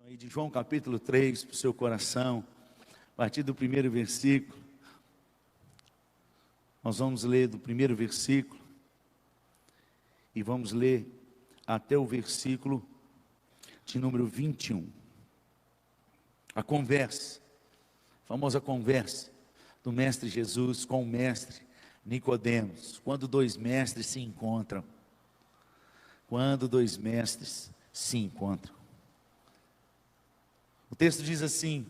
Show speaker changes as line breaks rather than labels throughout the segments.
Aí de João capítulo 3 para o seu coração, a partir do primeiro versículo. Nós vamos ler do primeiro versículo e vamos ler até o versículo de número 21. A conversa, a famosa conversa do mestre Jesus com o mestre Nicodemos, quando dois mestres se encontram. Quando dois mestres se encontram. O texto diz assim: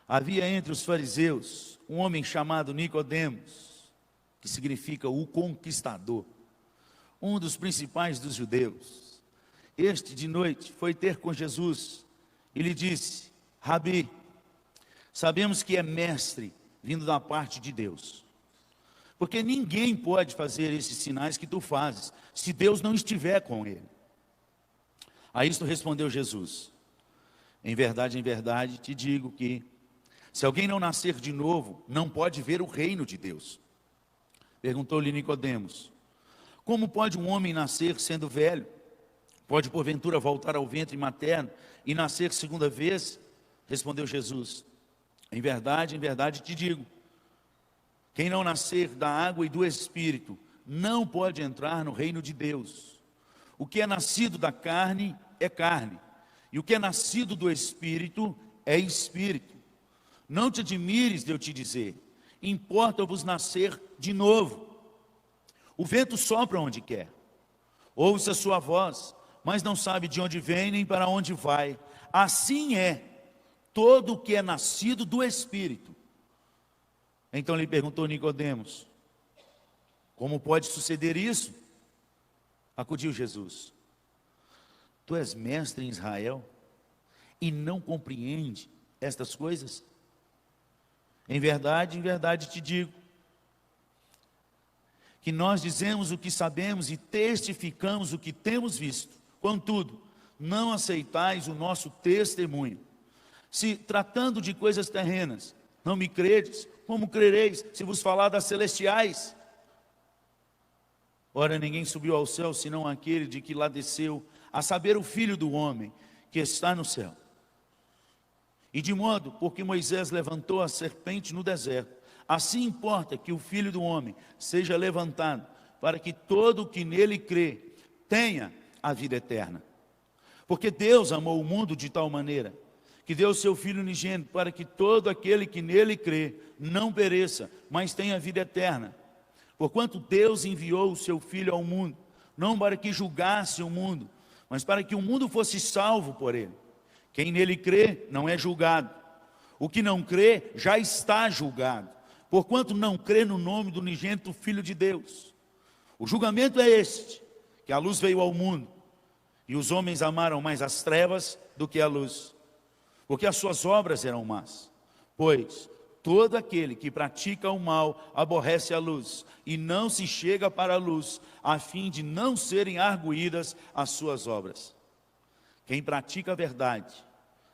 havia entre os fariseus um homem chamado Nicodemos, que significa o conquistador, um dos principais dos judeus. Este de noite foi ter com Jesus e lhe disse: Rabi, sabemos que é mestre vindo da parte de Deus, porque ninguém pode fazer esses sinais que tu fazes, se Deus não estiver com ele. A isto respondeu Jesus: em verdade, te digo que, se alguém não nascer de novo, não pode ver o reino de Deus. Perguntou-lhe Nicodemos: como pode um homem nascer sendo velho? Pode porventura voltar ao ventre materno e nascer segunda vez? Respondeu Jesus: em verdade, te digo, quem não nascer da água e do Espírito, não pode entrar no reino de Deus. O que é nascido da carne é carne, e o que é nascido do Espírito é Espírito. Não te admires de eu te dizer, importa-vos nascer de novo. O vento sopra onde quer, ouve a sua voz, mas não sabe de onde vem nem para onde vai. Assim é todo o que é nascido do Espírito. Então lhe perguntou Nicodemos: como pode suceder isso? Acudiu Jesus: tu és mestre em Israel e não compreende estas coisas? Em verdade, te digo, que nós dizemos o que sabemos e testificamos o que temos visto. Contudo, não aceitais o nosso testemunho. Se tratando de coisas terrenas, não me credes, como crereis se vos falar das celestiais? Ora, ninguém subiu ao céu, senão aquele de que lá desceu, a saber, o Filho do homem, que está no céu. E de modo, porque Moisés levantou a serpente no deserto, assim importa que o Filho do homem seja levantado, para que todo o que nele crê tenha a vida eterna. Porque Deus amou o mundo de tal maneira, que deu o seu Filho unigênito, para que todo aquele que nele crê não pereça, mas tenha a vida eterna. Porquanto Deus enviou o seu Filho ao mundo, não para que julgasse o mundo, mas para que o mundo fosse salvo por ele. Quem nele crê não é julgado. O que não crê já está julgado, porquanto não crê no nome do unigênito Filho de Deus. O julgamento é este, que a luz veio ao mundo, e os homens amaram mais as trevas do que a luz, porque as suas obras eram más. Pois todo aquele que pratica o mal aborrece a luz, e não se chega para a luz, a fim de não serem arguídas as suas obras. Quem pratica a verdade,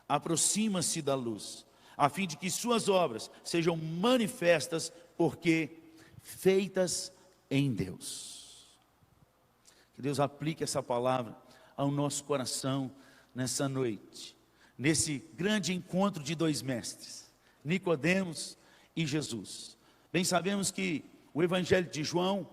aproxima-se da luz, a fim de que suas obras sejam manifestas, porque feitas em Deus. Que Deus aplique essa palavra ao nosso coração nessa noite, nesse grande encontro de dois mestres, Nicodemos e Jesus. Bem sabemos que o Evangelho de João,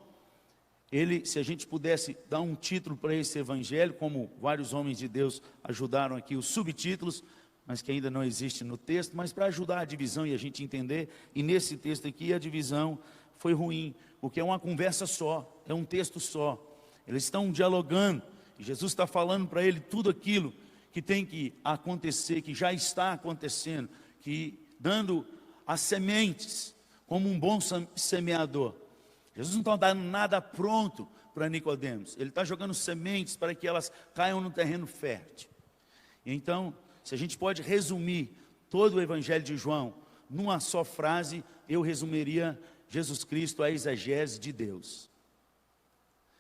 se a gente pudesse dar um título para esse evangelho, como vários homens de Deus ajudaram aqui, os subtítulos, mas que ainda não existe no texto, mas para ajudar a divisão e a gente entender, e nesse texto aqui a divisão foi ruim, porque é uma conversa só, é um texto só, eles estão dialogando, e Jesus está falando para ele tudo aquilo que tem que acontecer, que já está acontecendo, que dando as sementes, como um bom semeador. Jesus não está dando nada pronto para Nicodemos, ele está jogando sementes para que elas caiam no terreno fértil. Então, se a gente pode resumir todo o Evangelho de João numa só frase, eu resumiria Jesus Cristo a exegese de Deus.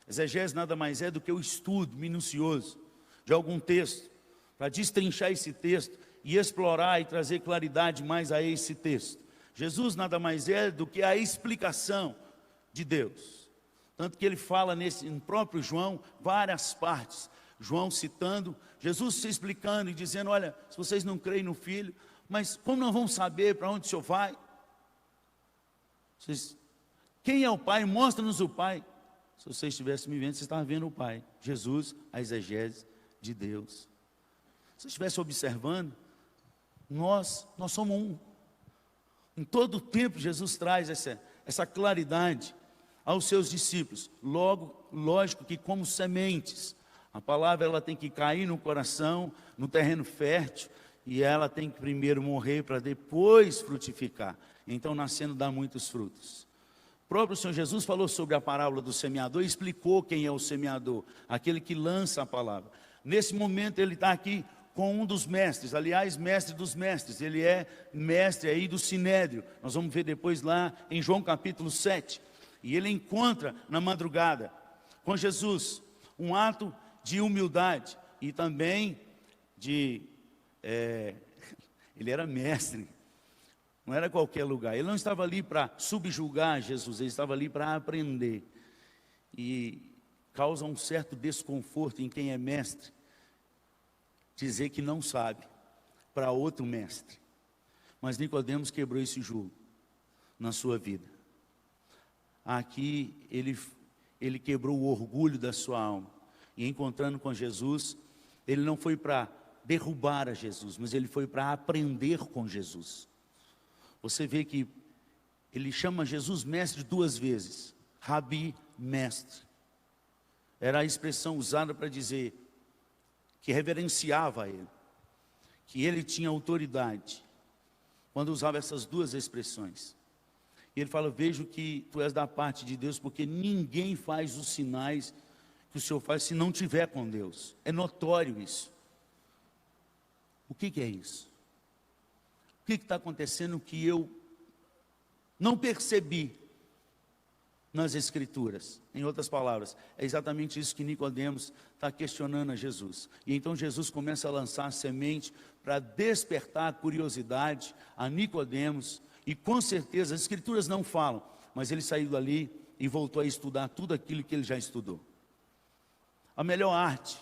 Exegese nada mais é do que o estudo minucioso de algum texto, para destrinchar esse texto e explorar e trazer claridade mais a esse texto. Jesus nada mais é do que a explicação de Deus, tanto que ele fala no próprio João várias partes João citando, Jesus se explicando e dizendo: olha, se vocês não creem no Filho, mas como nós vamos saber para onde o Senhor vai? Quem é o Pai? Mostra-nos o Pai. Se você estivesse me vendo, você estava vendo o Pai. Jesus, a exegese de Deus. Se você estivesse observando, nós somos um. Em todo o tempo Jesus traz essa claridade aos seus discípulos. Logo, lógico que como sementes, a palavra ela tem que cair no coração, no terreno fértil, e ela tem que primeiro morrer para depois frutificar. Então, nascendo, dá muitos frutos. O próprio Senhor Jesus falou sobre a parábola do semeador e explicou quem é o semeador, aquele que lança a palavra. Nesse momento ele está aqui com um dos mestres, aliás, mestre dos mestres, ele é mestre aí do Sinédrio. Nós vamos ver depois lá em João capítulo 7. E ele encontra na madrugada com Jesus um ato de humildade e também ele era mestre. Não era qualquer lugar. Ele não estava ali para subjugar Jesus, ele estava ali para aprender. E causa um certo desconforto em quem é mestre dizer que não sabe para outro mestre. Mas Nicodemos quebrou esse jugo na sua vida. Aqui ele quebrou o orgulho da sua alma. E encontrando com Jesus, ele não foi para derrubar a Jesus, mas ele foi para aprender com Jesus. Você vê que ele chama Jesus mestre 2 vezes. Rabi, mestre. Era a expressão usada para dizer que reverenciava ele, que ele tinha autoridade, quando usava essas 2 expressões. E ele fala: vejo que tu és da parte de Deus, porque ninguém faz os sinais que o Senhor faz se não tiver com Deus. É notório isso. O que é isso? O que está acontecendo que eu não percebi nas Escrituras? Em outras palavras, é exatamente isso que Nicodemos está questionando a Jesus. E então Jesus começa a lançar a semente para despertar a curiosidade a Nicodemos. E com certeza as Escrituras não falam, mas ele saiu dali e voltou a estudar tudo aquilo que ele já estudou. A melhor arte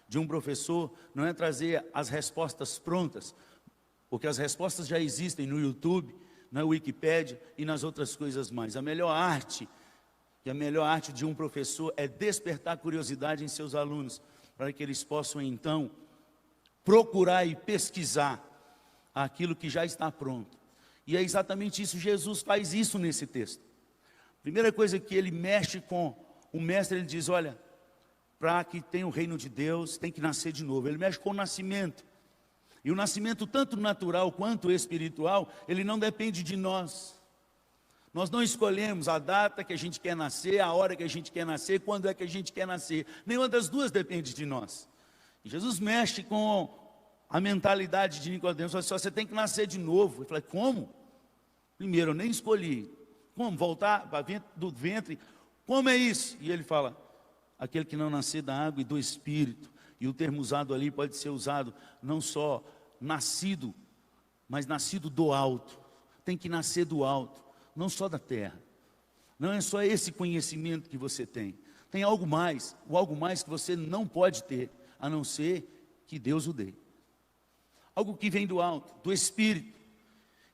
de um professor não é trazer as respostas prontas, porque as respostas já existem no YouTube, na Wikipédia e nas outras coisas mais. A melhor arte de um professor é despertar curiosidade em seus alunos, para que eles possam então procurar e pesquisar aquilo que já está pronto. E é exatamente isso, Jesus faz isso nesse texto. Primeira coisa que ele mexe com o mestre, ele diz: olha, para que tenha o reino de Deus, tem que nascer de novo. Ele mexe com o nascimento. E o nascimento, tanto natural quanto espiritual, ele não depende de nós. Nós não escolhemos a data que a gente quer nascer, a hora que a gente quer nascer, quando é que a gente quer nascer. Nenhuma das duas depende de nós. E Jesus mexe com a mentalidade de Nicodemos. Ele fala: você tem que nascer de novo. Eu falei: como? Primeiro, eu nem escolhi. Como? Voltar do ventre? Como é isso? E ele fala: aquele que não nascer da água e do Espírito. E o termo usado ali pode ser usado não só nascido, mas nascido do alto. Tem que nascer do alto, não só da terra. Não é só esse conhecimento que você tem. Tem algo mais, o algo mais que você não pode ter, a não ser que Deus o dê. Algo que vem do alto, do Espírito.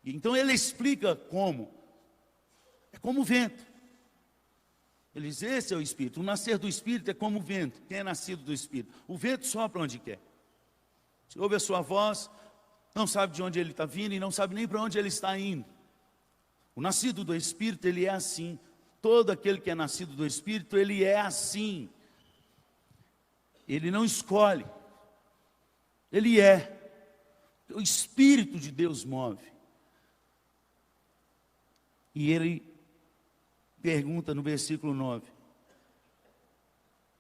Então ele explica como. É como o vento. Ele diz: esse é o Espírito. O nascer do Espírito é como o vento. Quem é nascido do Espírito? O vento sopra onde quer. Você ouve a sua voz, não sabe de onde ele está vindo e não sabe nem para onde ele está indo. O nascido do Espírito, ele é assim. Todo aquele que é nascido do Espírito, ele é assim. Ele não escolhe. Ele é. O Espírito de Deus move. E ele pergunta no versículo 9: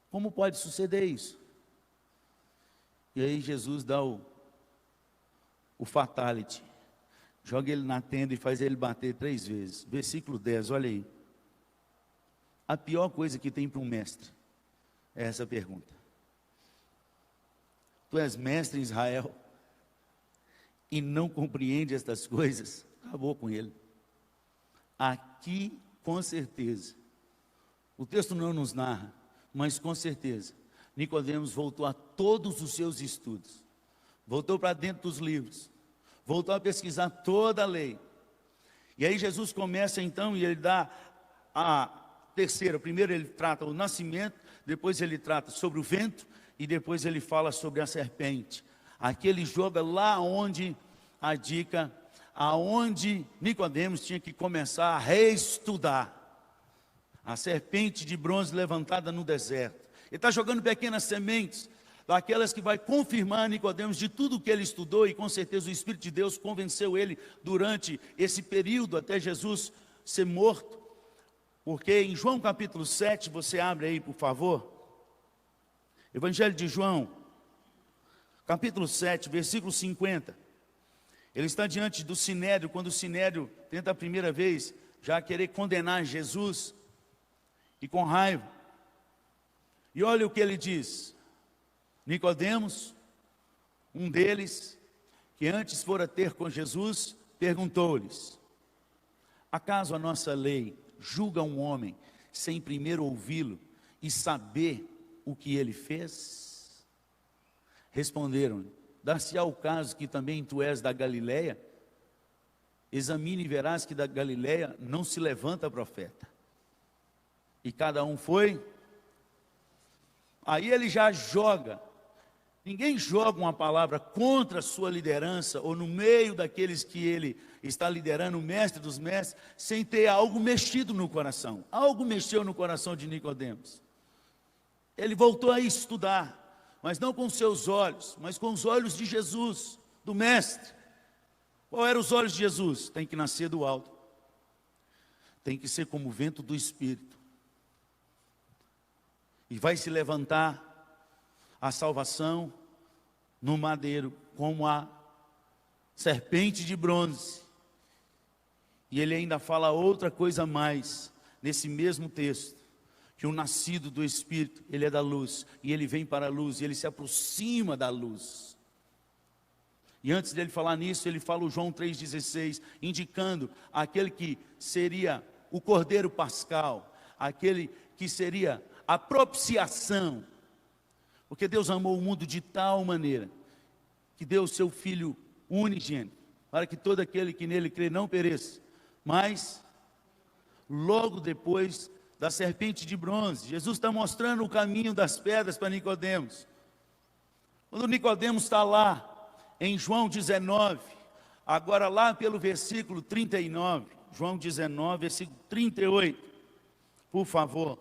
como pode suceder isso? E aí Jesus dá o fatality. Joga ele na tenda e faz ele bater 3 vezes. Versículo 10, olha aí. A pior coisa que tem para um mestre é essa pergunta. Tu és mestre em Israel e não compreende estas coisas? Acabou com ele. Aqui, com certeza, o texto não nos narra, mas com certeza, Nicodemos voltou a todos os seus estudos, voltou para dentro dos livros, voltou a pesquisar toda a lei. E aí Jesus começa então, e ele dá a terceira. Primeiro ele trata o nascimento, depois ele trata sobre o vento, e depois ele fala sobre a serpente. Aqui ele joga lá onde a dica, aonde Nicodemos tinha que começar a reestudar. A serpente de bronze levantada no deserto. Ele está jogando pequenas sementes, daquelas que vai confirmar Nicodemos de tudo que ele estudou, e com certeza o Espírito de Deus convenceu ele durante esse período até Jesus ser morto. Porque em João capítulo 7, você abre aí por favor, Evangelho de João, capítulo 7, versículo 50. Ele está diante do Sinédrio, quando o Sinédrio tenta a primeira vez já querer condenar Jesus, e com raiva. E olha o que ele diz. Nicodemos, um deles, que antes fora ter com Jesus, perguntou-lhes: acaso a nossa lei julga um homem sem primeiro ouvi-lo e saber o que ele fez? Responderam-lhe: dar-se-á o caso que também tu és da Galileia? Examine e verás que da Galileia não se levanta profeta. E cada um foi. Aí ele já joga. Ninguém joga uma palavra contra a sua liderança, ou no meio daqueles que ele está liderando, o mestre dos mestres, sem ter algo mexido no coração. Algo mexeu no coração de Nicodemos. Ele voltou a estudar, mas não com seus olhos, mas com os olhos de Jesus, do mestre. Qual eram os olhos de Jesus? Tem que nascer do alto. Tem que ser como o vento do Espírito. E vai se levantar a salvação no madeiro, como a serpente de bronze. E ele ainda fala outra coisa a mais, nesse mesmo texto, que o nascido do Espírito, ele é da luz, e ele vem para a luz, e ele se aproxima da luz. E antes dele falar nisso, ele fala o João 3,16, indicando aquele que seria o Cordeiro Pascal, aquele que seria a propiciação, porque Deus amou o mundo de tal maneira, que deu o seu Filho unigênito, para que todo aquele que nele crê não pereça, mas, logo depois da serpente de bronze, Jesus está mostrando o caminho das pedras para Nicodemos. Quando Nicodemos está lá, em João 19, agora lá pelo versículo 39, João 19, versículo 38, por favor.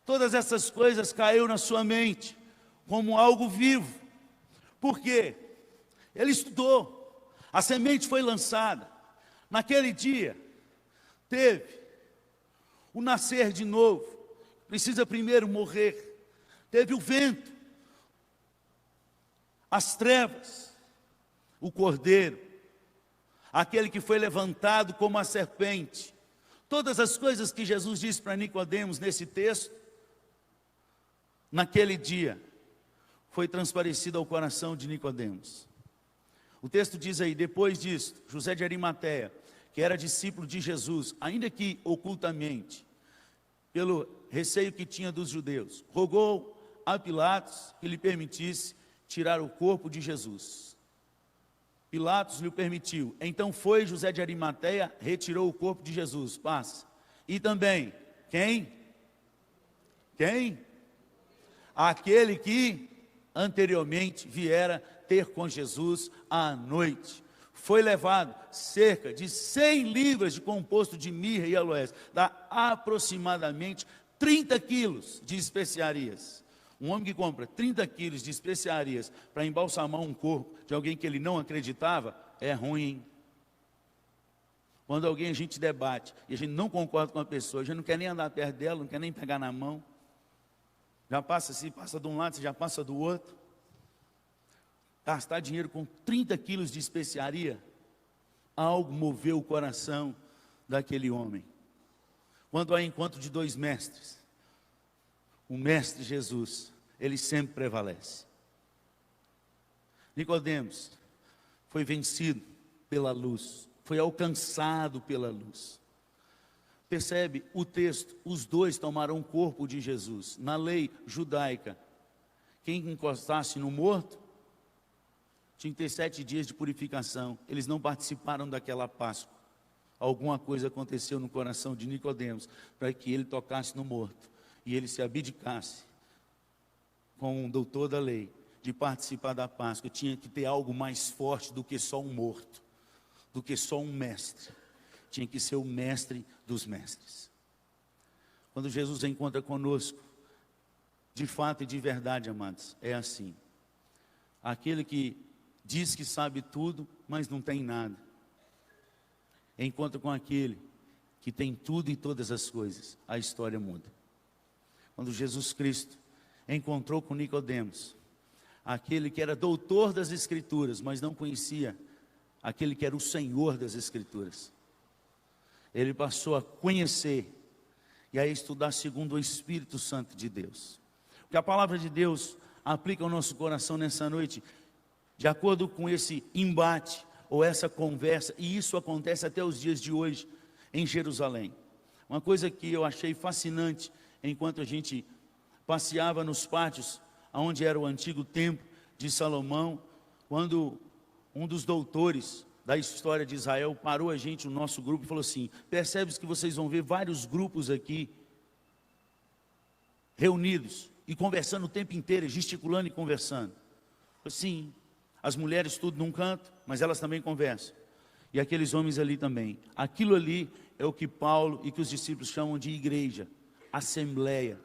Todas essas coisas caiu na sua mente como algo vivo. Por quê? Ele estudou, a semente foi lançada. Naquele dia, teve o nascer de novo, precisa primeiro morrer. Teve o vento, as trevas, o cordeiro, aquele que foi levantado como a serpente. Todas as coisas que Jesus disse para Nicodemos nesse texto, naquele dia, foi transparecido ao coração de Nicodemos. O texto diz aí: depois disso, José de Arimateia, que era discípulo de Jesus, ainda que ocultamente, pelo receio que tinha dos judeus, rogou a Pilatos que lhe permitisse tirar o corpo de Jesus. Pilatos lhe permitiu. Então foi José de Arimateia, retirou o corpo de Jesus. Passa. E também, quem? Aquele que anteriormente viera ter com Jesus à noite. Foi levado cerca de 100 libras de composto de mirra e aloés, dá aproximadamente 30 quilos de especiarias. Um homem que compra 30 quilos de especiarias para embalsamar um corpo de alguém que ele não acreditava, é ruim. Quando alguém a gente debate e a gente não concorda com a pessoa, a gente não quer nem andar perto dela, não quer nem pegar na mão. Já passa assim, passa de um lado, você já passa do outro. Gastar dinheiro com 30 quilos de especiaria, algo moveu o coração daquele homem. Quando há encontro de dois mestres, o mestre Jesus, ele sempre prevalece. Nicodemos foi vencido pela luz, foi alcançado pela luz. Percebe o texto, os dois tomaram o corpo de Jesus. Na lei judaica, quem encostasse no morto tinha que ter 7 dias de purificação. Eles não participaram daquela Páscoa. Alguma coisa aconteceu no coração de Nicodemos para que ele tocasse no morto e ele se abdicasse com um doutor da lei de participar da Páscoa. Tinha que ter algo mais forte do que só um morto, do que só um mestre. Tinha que ser o mestre dos mestres. Quando Jesus encontra conosco, de fato e de verdade, amados, é assim. Aquele que diz que sabe tudo, mas não tem nada, encontra com aquele que tem tudo e todas as coisas, a história muda. Quando Jesus Cristo encontrou com Nicodemos, aquele que era doutor das Escrituras, mas não conhecia aquele que era o Senhor das Escrituras, ele passou a conhecer e a estudar segundo o Espírito Santo de Deus. O que a palavra de Deus aplica ao nosso coração nessa noite, de acordo com esse embate ou essa conversa, e isso acontece até os dias de hoje em Jerusalém. Uma coisa que eu achei fascinante enquanto a gente passeava nos pátios onde era o antigo templo de Salomão, quando um dos doutores da história de Israel parou a gente, o nosso grupo, e falou assim: percebe-se que vocês vão ver vários grupos aqui reunidos e conversando o tempo inteiro, gesticulando e conversando. Sim, as mulheres tudo num canto, mas elas também conversam. E aqueles homens ali também. Aquilo ali é o que Paulo e que os discípulos chamam de igreja, assembleia.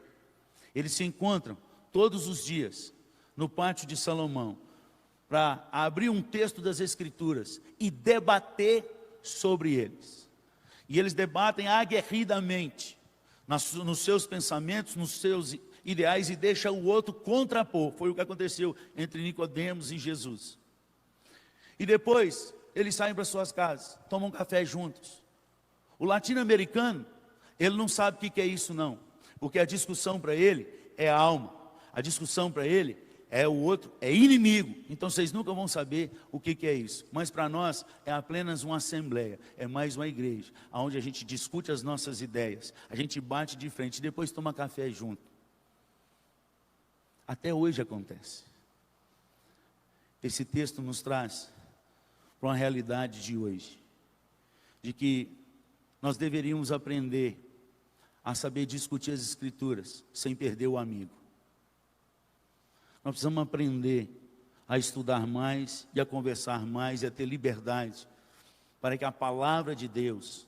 Eles se encontram todos os dias no pátio de Salomão para abrir um texto das Escrituras e debater sobre eles. E eles debatem aguerridamente nos seus pensamentos, nos seus ideais, e deixa o outro contrapor. Foi o que aconteceu entre Nicodemos e Jesus. E depois eles saem para suas casas, tomam café juntos. O latino-americano, ele não sabe o que é isso não, porque a discussão para ele é a alma, a discussão para ele é o outro, é inimigo. Então vocês nunca vão saber o que é isso. Mas para nós é apenas uma assembleia, é mais uma igreja, onde a gente discute as nossas ideias, a gente bate de frente e depois toma café junto. Até hoje acontece. Esse texto nos traz para uma realidade de hoje, de que nós deveríamos aprender a saber discutir as Escrituras sem perder o amigo. Nós precisamos aprender a estudar mais e a conversar mais e a ter liberdade para que a palavra de Deus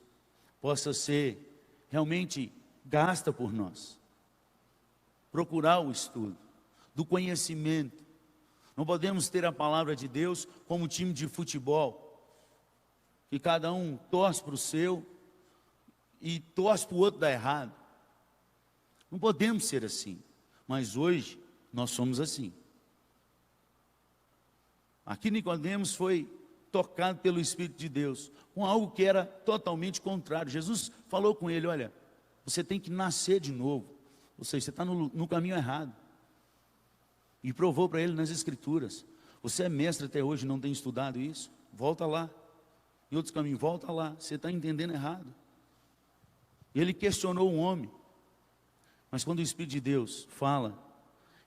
possa ser realmente gasta por nós. Procurar o estudo do conhecimento. Não podemos ter a palavra de Deus como um time de futebol, que cada um torce para o seu e torce para o outro dar errado. Não podemos ser assim, mas hoje nós somos assim. Aqui Nicodemos foi tocado pelo Espírito de Deus, com algo que era totalmente contrário. Jesus falou com ele: olha, você tem que nascer de novo, ou seja, você está no caminho errado. E provou para ele nas Escrituras. Você é mestre até hoje, não tem estudado isso? Volta lá. Em outros caminhos, volta lá, você está entendendo errado. E ele questionou o homem. Mas quando o Espírito de Deus fala,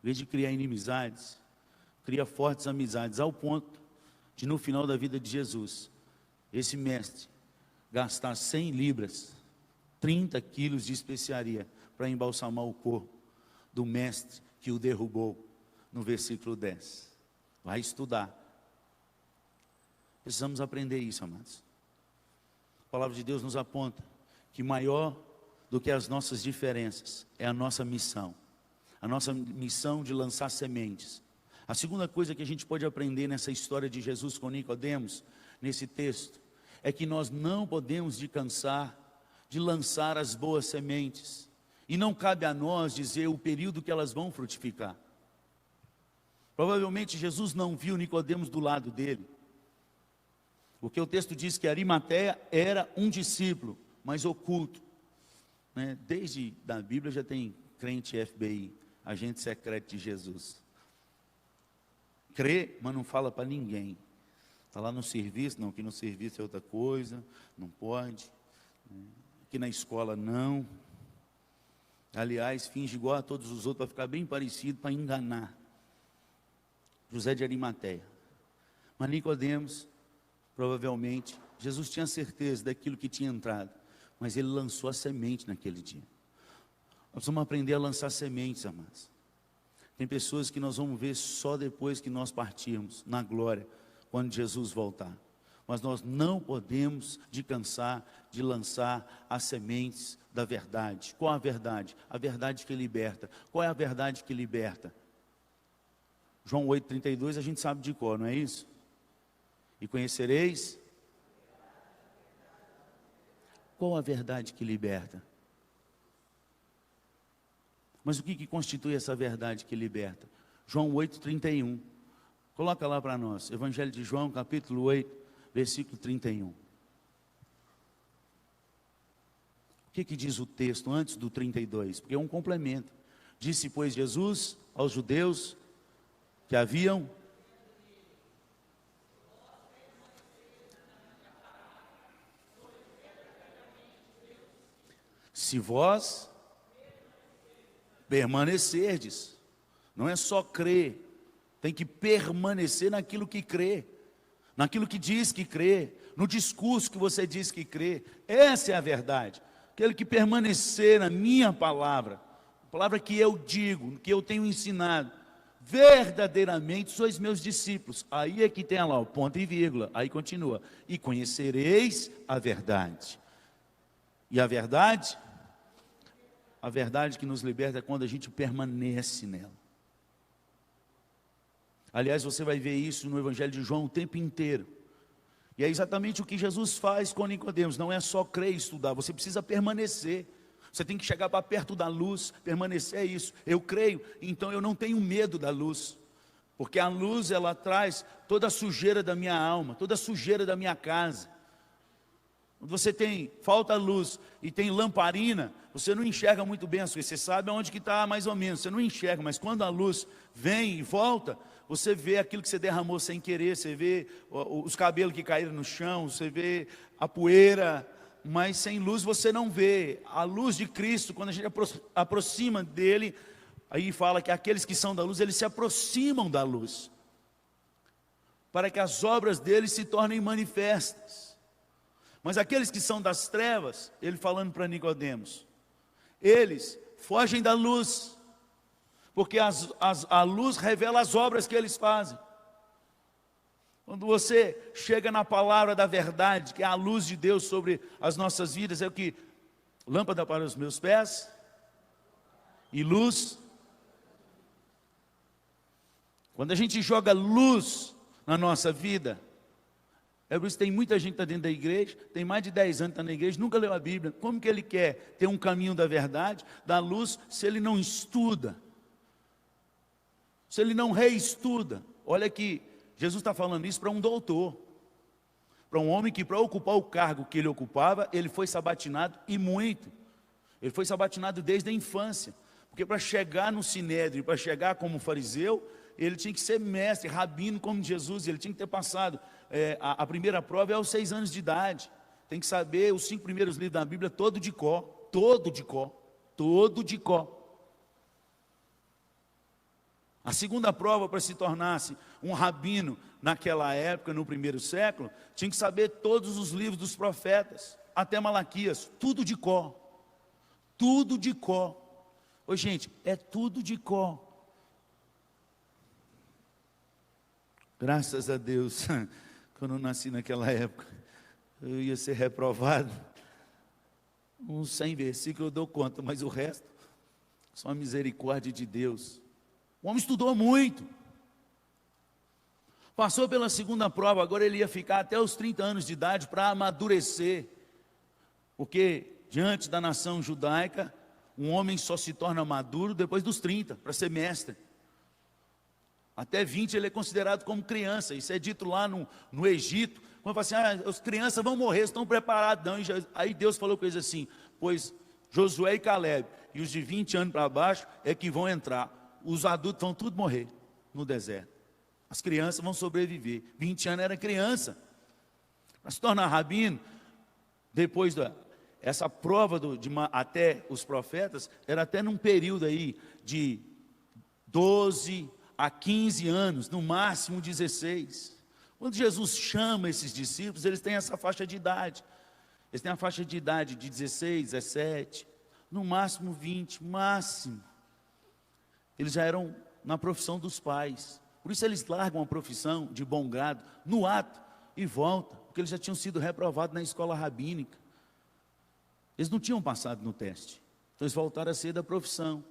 em vez de criar inimizades, cria fortes amizades, ao ponto de no final da vida de Jesus, esse mestre gastar 100 libras, 30 quilos de especiaria, para embalsamar o corpo do mestre que o derrubou, no versículo 10. Vai estudar. Precisamos aprender isso, amados. A palavra de Deus nos aponta que maior do que as nossas diferenças é a nossa missão. A nossa missão de lançar sementes. A segunda coisa que a gente pode aprender nessa história de Jesus com Nicodemos, nesse texto, é que nós não podemos cansar de lançar as boas sementes. E não cabe a nós dizer o período que elas vão frutificar. Provavelmente Jesus não viu Nicodemos do lado dele, porque o texto diz que Arimateia era um discípulo, mas oculto, né? Desde da Bíblia já tem crente FBI, agente secreto de Jesus. Crê, mas não fala para ninguém. Está lá no serviço, não, que no serviço é outra coisa, não pode. Aqui na escola não. Aliás, finge igual a todos os outros para ficar bem parecido, para enganar. José de Arimateia. Mas Nicodemos, provavelmente, Jesus tinha certeza daquilo que tinha entrado, mas ele lançou a semente naquele dia. Nós vamos aprender a lançar sementes, amados. Tem pessoas que nós vamos ver só depois que nós partirmos, na glória, quando Jesus voltar. Mas nós não podemos descansar de lançar as sementes da verdade. Qual a verdade? A verdade que liberta. Qual é a verdade que liberta? João 8,32 a gente sabe de cor, não é isso? E conhecereis? Qual a verdade que liberta? Mas o que constitui essa verdade que liberta? João 8,31. Coloca lá para nós. Evangelho de João, capítulo 8, versículo 31. O que diz o texto antes do 32? Porque é um complemento. Disse, pois, Jesus aos judeus que haviam... Se vós permanecerdes, não é só crer, tem que permanecer naquilo que crê, naquilo que diz que crê, no discurso que você diz que crê. Essa é a verdade. Aquele que permanecer na minha palavra, a palavra que eu digo, que eu tenho ensinado, verdadeiramente sois meus discípulos. Aí é que tem lá o ponto e vírgula, aí continua, e conhecereis a verdade. E a verdade que nos liberta é quando a gente permanece nela. Aliás, você vai ver isso no Evangelho de João o tempo inteiro. E é exatamente o que Jesus faz com Nicodemos. Não é só crer e estudar, você precisa permanecer. Você tem que chegar para perto da luz, permanecer é isso. Eu creio, então eu não tenho medo da luz. Porque a luz, ela traz toda a sujeira da minha alma, toda a sujeira da minha casa. Quando você falta luz e tem lamparina, você não enxerga muito bem as coisas. Você sabe onde que está mais ou menos, você não enxerga. Mas quando a luz vem e volta, você vê aquilo que você derramou sem querer. Você vê os cabelos que caíram no chão, você vê a poeira. Mas sem luz você não vê. A luz de Cristo, quando a gente aproxima dele, aí fala que aqueles que são da luz, eles se aproximam da luz, para que as obras dele se tornem manifestas. Mas aqueles que são das trevas, ele falando para Nicodemos, eles fogem da luz, porque a luz revela as obras que eles fazem. Quando você chega na palavra da verdade, que é a luz de Deus sobre as nossas vidas, é o que? Lâmpada para os meus pés e luz. Quando a gente joga luz na nossa vida, é por isso que tem muita gente que está dentro da igreja, tem mais de 10 anos que está na igreja, nunca leu a Bíblia. Como que ele quer ter um caminho da verdade, da luz, se ele não estuda? Se ele não reestuda? Olha que Jesus está falando isso para um doutor, para um homem que, para ocupar o cargo que ele ocupava, ele foi sabatinado e muito. Ele foi sabatinado desde a infância, porque para chegar no sinédrio, para chegar como fariseu, ele tinha que ser mestre, rabino como Jesus. Ele tinha que ter passado, a primeira prova é aos 6 anos de idade, tem que saber os 5 primeiros livros da Bíblia, todo de cor, todo de cor, todo de cor. A segunda prova para se tornar-se um rabino naquela época, no primeiro século, tinha que saber todos os livros dos profetas, até Malaquias, tudo de cor, tudo de cor. Ô gente, é tudo de cor. Graças a Deus, quando eu nasci naquela época, eu ia ser reprovado. Uns 100 versículos eu dou conta, mas o resto, só a misericórdia de Deus. O homem estudou muito, passou pela segunda prova, agora ele ia ficar até os 30 anos de idade para amadurecer, porque diante da nação judaica, um homem só se torna maduro depois dos 30, para ser mestre. Até 20 ele é considerado como criança. Isso é dito lá no Egito, quando fala assim, as crianças vão morrer, estão preparados não. Aí Deus falou com eles assim, pois Josué e Caleb, e os de 20 anos para baixo, é que vão entrar. Os adultos vão tudo morrer no deserto. As crianças vão sobreviver. 20 anos era criança. Para se tornar rabino, depois essa prova até os profetas, era até num período aí de 12 há 15 anos, no máximo 16. Quando Jesus chama esses discípulos, eles têm essa faixa de idade. Eles têm a faixa de idade de 16, 17, no máximo 20, máximo. Eles já eram na profissão dos pais. Por isso eles largam a profissão de bom grado, no ato, e voltam, porque eles já tinham sido reprovados na escola rabínica. Eles não tinham passado no teste. Então eles voltaram a ser da profissão.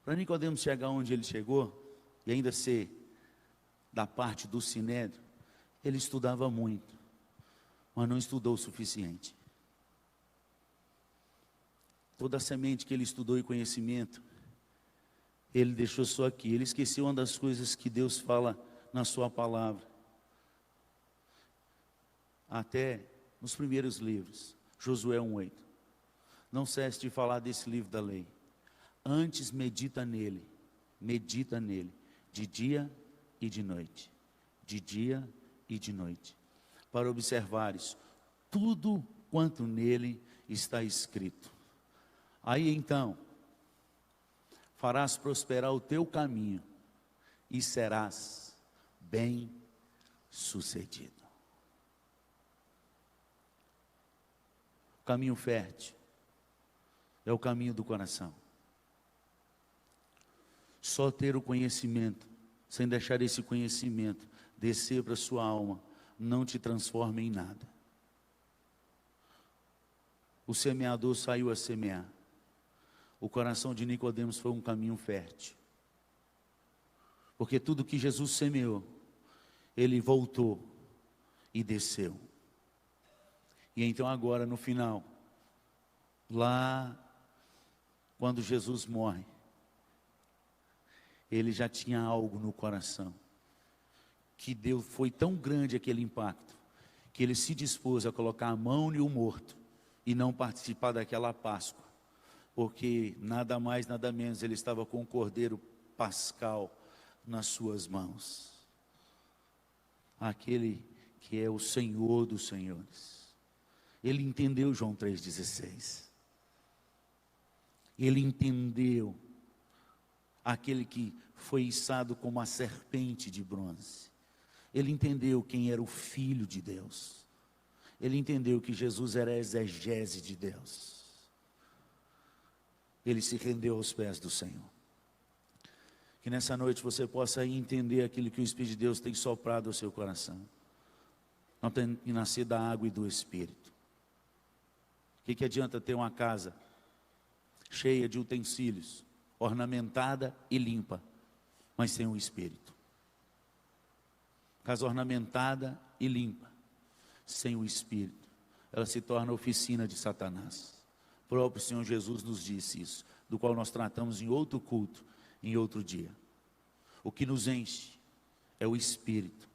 Para Nicodemos chegar onde ele chegou, e ainda ser da parte do sinédrio, ele estudava muito, mas não estudou o suficiente. Toda a semente que ele estudou e conhecimento, ele deixou só aqui. Ele esqueceu uma das coisas que Deus fala na sua palavra. Até nos primeiros livros, Josué 1:8. Não cesse de falar desse livro da lei. Antes medita nele, de dia e de noite. De dia e de noite. Para observares tudo quanto nele está escrito. Aí então, farás prosperar o teu caminho e serás bem-sucedido. O caminho fértil é o caminho do coração. Só ter o conhecimento, sem deixar esse conhecimento descer para a sua alma, não te transforma em nada. O semeador saiu a semear. O coração de Nicodemos foi um caminho fértil. Porque tudo que Jesus semeou, ele voltou e desceu. E então agora no final, lá quando Jesus morre, ele já tinha algo no coração, que deu, foi tão grande aquele impacto, que ele se dispôs a colocar a mão no morto, e não participar daquela Páscoa, porque nada mais, nada menos, ele estava com o Cordeiro Pascal nas suas mãos, aquele que é o Senhor dos Senhores. Ele entendeu João 3,16, ele entendeu aquele que foi içado como a serpente de bronze. Ele entendeu quem era o Filho de Deus. Ele entendeu que Jesus era a exegese de Deus. Ele se rendeu aos pés do Senhor. Que nessa noite você possa entender aquilo que o Espírito de Deus tem soprado ao seu coração. Não tem que nascer da água e do Espírito. O que adianta ter uma casa cheia de utensílios, ornamentada e limpa, mas sem o Espírito? Casa ornamentada e limpa, sem o Espírito, ela se torna oficina de Satanás. O próprio Senhor Jesus nos disse isso, do qual nós tratamos em outro culto, em outro dia. O que nos enche é o Espírito.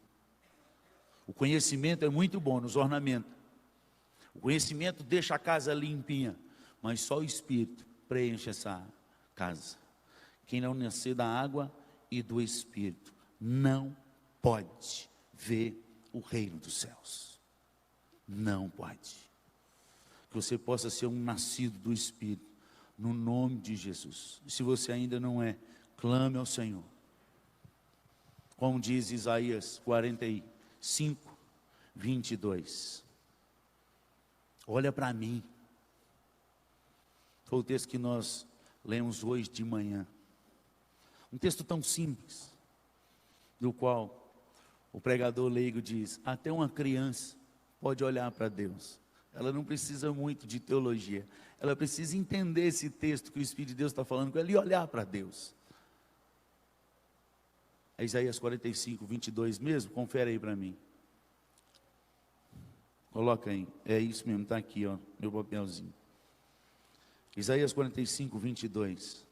O conhecimento é muito bom, nos ornamenta. O conhecimento deixa a casa limpinha, mas só o Espírito preenche essa casa. Quem não nascer da água e do Espírito não pode ver o reino dos céus. Não pode. Que você possa ser um nascido do Espírito, no nome de Jesus. Se você ainda não é, clame ao Senhor. Como diz Isaías 45, 22. Olha para mim. Foi o texto que nós lemos hoje de manhã. Um texto tão simples, do qual o pregador leigo diz: até uma criança pode olhar para Deus. Ela não precisa muito de teologia. Ela precisa entender esse texto que o Espírito de Deus está falando com ela e olhar para Deus. É Isaías 45, 22 mesmo? Confere aí para mim. Coloca aí. É isso mesmo, está aqui, ó, meu papelzinho. Isaías 45, 22.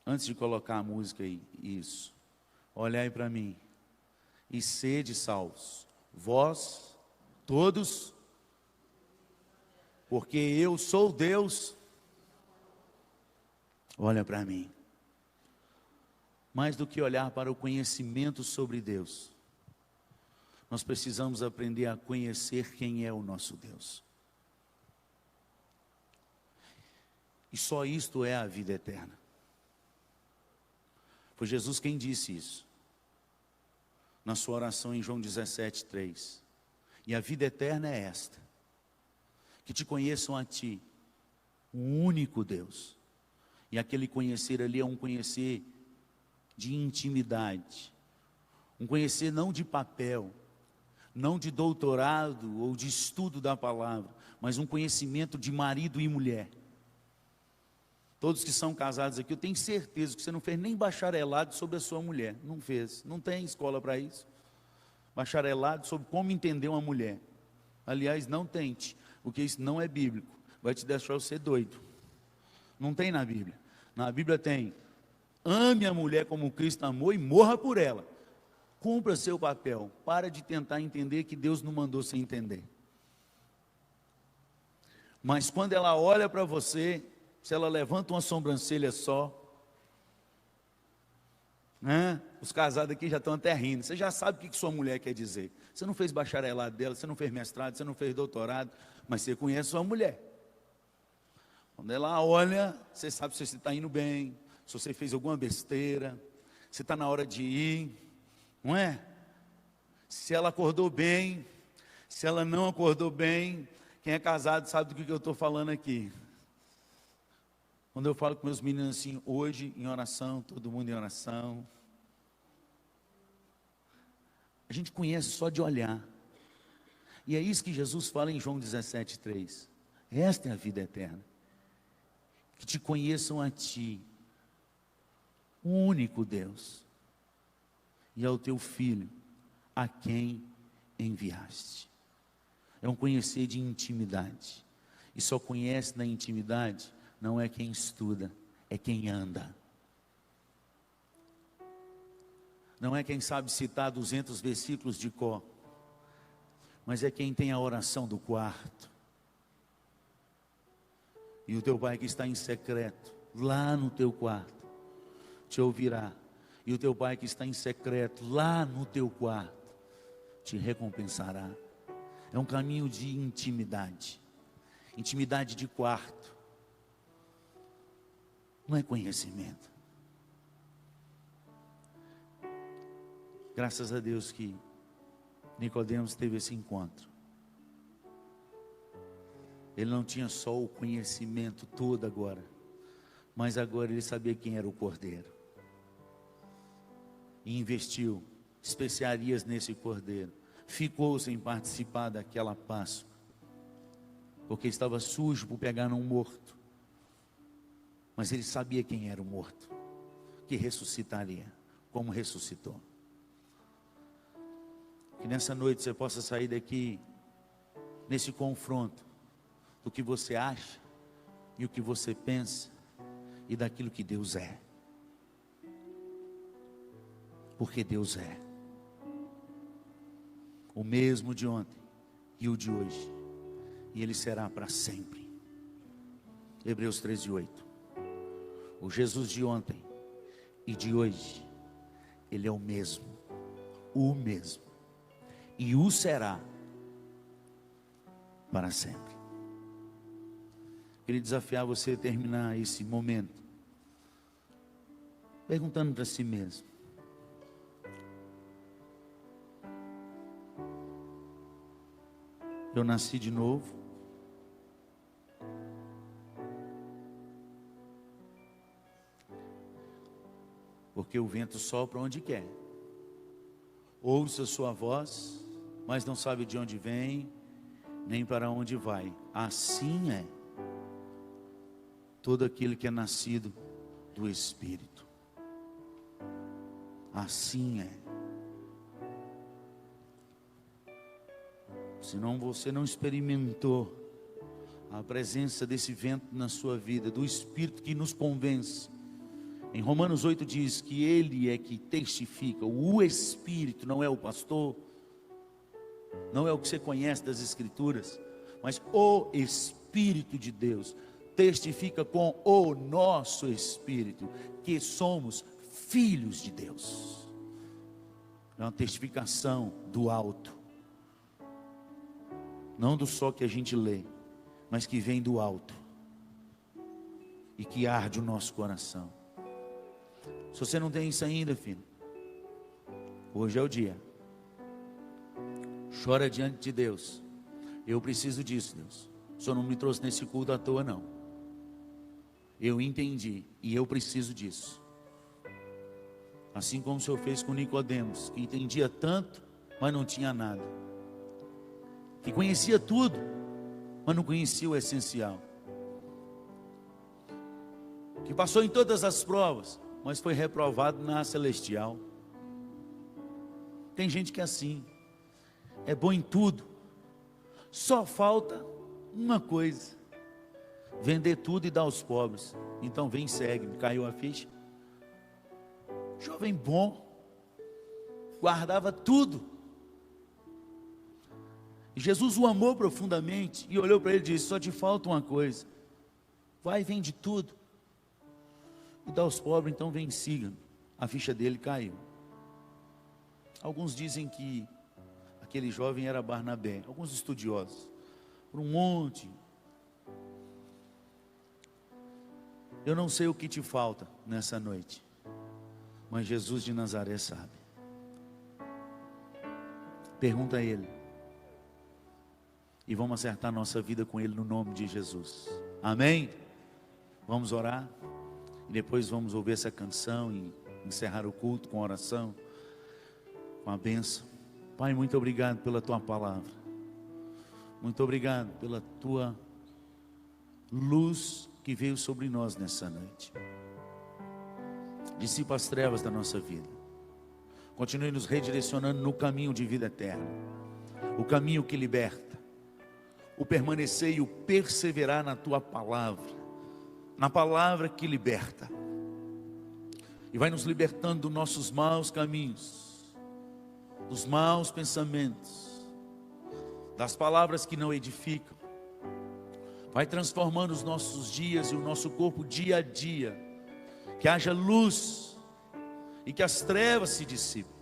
Antes de colocar a música aí, isso. Olhai para mim e sede salvos, vós todos, porque eu sou Deus. Olha para mim. Mais do que olhar para o conhecimento sobre Deus, nós precisamos aprender a conhecer quem é o nosso Deus. E só isto é a vida eterna. Foi Jesus quem disse isso, na sua oração em João 17:3. E a vida eterna é esta: que te conheçam a ti, o único Deus. E aquele conhecer ali é um conhecer de intimidade, um conhecer não de papel, não de doutorado ou de estudo da palavra, mas um conhecimento de marido e mulher. Todos que são casados aqui, eu tenho certeza que você não fez nem bacharelado sobre a sua mulher. Não fez, não tem escola para isso. Bacharelado sobre como entender uma mulher. Aliás, não tente, porque isso não é bíblico. Vai te deixar você doido. Não tem na Bíblia. Na Bíblia tem: ame a mulher como Cristo amou e morra por ela. Cumpra seu papel. Para de tentar entender que Deus não mandou você entender. Mas quando ela olha para você, se ela levanta uma sobrancelha só, né? Os casados aqui já estão até rindo. Você já sabe o que sua mulher quer dizer. Você não fez bacharelado dela, você não fez mestrado, você não fez doutorado, mas você conhece sua mulher. Quando ela olha, você sabe se você está indo bem, se você fez alguma besteira, se está na hora de ir, não é? Se ela acordou bem, se ela não acordou bem. Quem é casado sabe do que eu estou falando aqui. Quando eu falo com meus meninos assim, hoje em oração, todo mundo em oração, a gente conhece só de olhar. E é isso que Jesus fala em João 17:3. Esta é a vida eterna: que te conheçam a ti, o único Deus, e ao teu Filho, a quem enviaste. É um conhecer de intimidade. E só conhece na intimidade não é quem estuda, é quem anda. Não é quem sabe citar 200 versículos de cor, mas é quem tem a oração do quarto. E o teu Pai que está em secreto, lá no teu quarto, te ouvirá. E o teu Pai que está em secreto, lá no teu quarto, te recompensará. É um caminho de intimidade. Intimidade de quarto. Não é conhecimento. Graças a Deus que Nicodemos teve esse encontro. Ele não tinha só o conhecimento todo agora, mas agora ele sabia quem era o Cordeiro. E investiu especiarias nesse Cordeiro. Ficou sem participar daquela Páscoa, porque estava sujo por pegar num morto. Mas ele sabia quem era o morto, que ressuscitaria, como ressuscitou. Que nessa noite você possa sair daqui, nesse confronto, do que você acha, e o que você pensa, e daquilo que Deus é. Porque Deus é o mesmo de ontem e o de hoje, e Ele será para sempre. Hebreus 13:8. O Jesus de ontem e de hoje, Ele é o mesmo, e o será para sempre. Queria desafiar você a terminar esse momento perguntando para si mesmo: eu nasci de novo? Porque o vento sopra onde quer. Ouça a sua voz, mas não sabe de onde vem, nem para onde vai. Assim é todo aquele que é nascido do Espírito. Assim é. Senão você não experimentou a presença desse vento na sua vida, do Espírito que nos convence. Em Romanos 8 diz que Ele é que testifica. O Espírito, não é o pastor, não é o que você conhece das Escrituras, mas o Espírito de Deus testifica com o nosso Espírito que somos filhos de Deus. É uma testificação do alto, não do só que a gente lê, mas que vem do alto. e que arde o nosso coração. Se você não tem isso ainda, filho, hoje é o dia. Chora diante de Deus. Eu preciso disso, Deus. O Senhor não me trouxe nesse culto à toa, não. Eu entendi e eu preciso disso. Assim como o Senhor fez com Nicodemos, que entendia tanto, mas não tinha nada. Que conhecia tudo, mas não conhecia o essencial. Que passou em todas as provas, mas foi reprovado na celestial. Tem gente que é assim, é bom em tudo, só falta uma coisa: vender tudo e dar aos pobres. Então vem e segue. Caiu a ficha. Jovem bom, guardava tudo, e Jesus o amou profundamente e olhou para ele e disse: só te falta uma coisa, vai e vende tudo e dá aos pobres, então vem e siga. A ficha dele caiu. Alguns dizem que aquele jovem era Barnabé, alguns estudiosos, por um monte. Eu não sei o que te falta nessa noite, mas Jesus de Nazaré sabe. Pergunta a Ele, e vamos acertar nossa vida com Ele no nome de Jesus. Amém? Vamos orar, e depois vamos ouvir essa canção e encerrar o culto com oração, com a bênção. Pai, muito obrigado pela Tua palavra. Muito obrigado pela Tua luz que veio sobre nós nessa noite. Dissipa as trevas da nossa vida. Continue nos redirecionando no caminho de vida eterna, o caminho que liberta, o permanecer e o perseverar na Tua palavra, na palavra que liberta, e vai nos libertando dos nossos maus caminhos, dos maus pensamentos, das palavras que não edificam. Vai transformando os nossos dias e o nosso corpo dia a dia, que haja luz e que as trevas se dissipem,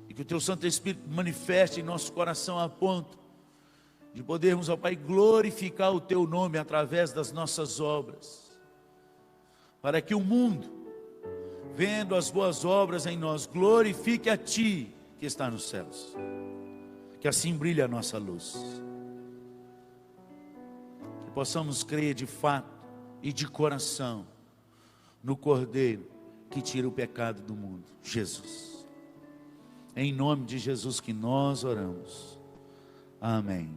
e que o Teu Santo Espírito manifeste em nosso coração a ponto de podermos, ó Pai, glorificar o Teu nome através das nossas obras, para que o mundo, vendo as boas obras em nós, glorifique a Ti que está nos céus. Que assim brilhe a nossa luz, que possamos crer de fato e de coração no Cordeiro que tira o pecado do mundo, Jesus. Em nome de Jesus que nós oramos. Amém.